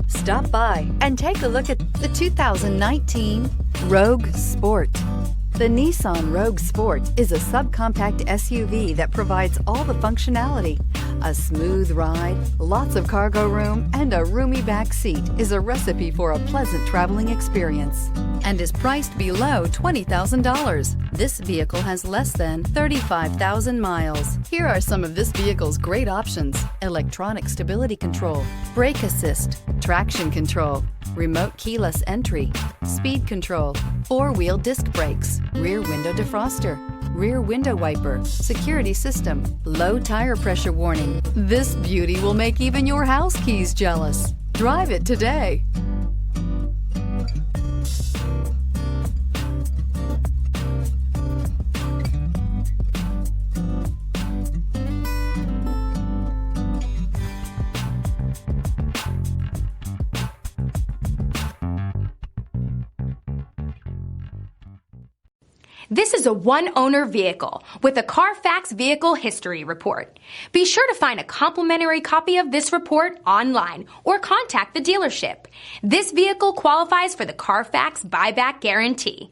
Stop by and take a look at the 2019 Rogue Sport. The Nissan Rogue Sport is a subcompact SUV that provides all the functionality. A smooth ride, lots of cargo room, and a roomy back seat is a recipe for a pleasant traveling experience and is priced below $20,000. This vehicle has less than 35,000 miles. Here are some of this vehicle's great options: electronic stability control, brake assist, traction control, remote keyless entry, speed control, four-wheel disc brakes, rear window defroster, rear window wiper, security system, low tire pressure warning. This beauty will make even your house keys jealous. Drive it today. This is a one-owner vehicle with a Carfax Vehicle History Report. Be sure to find a complimentary copy of this report online or contact the dealership. This vehicle qualifies for the Carfax Buyback Guarantee.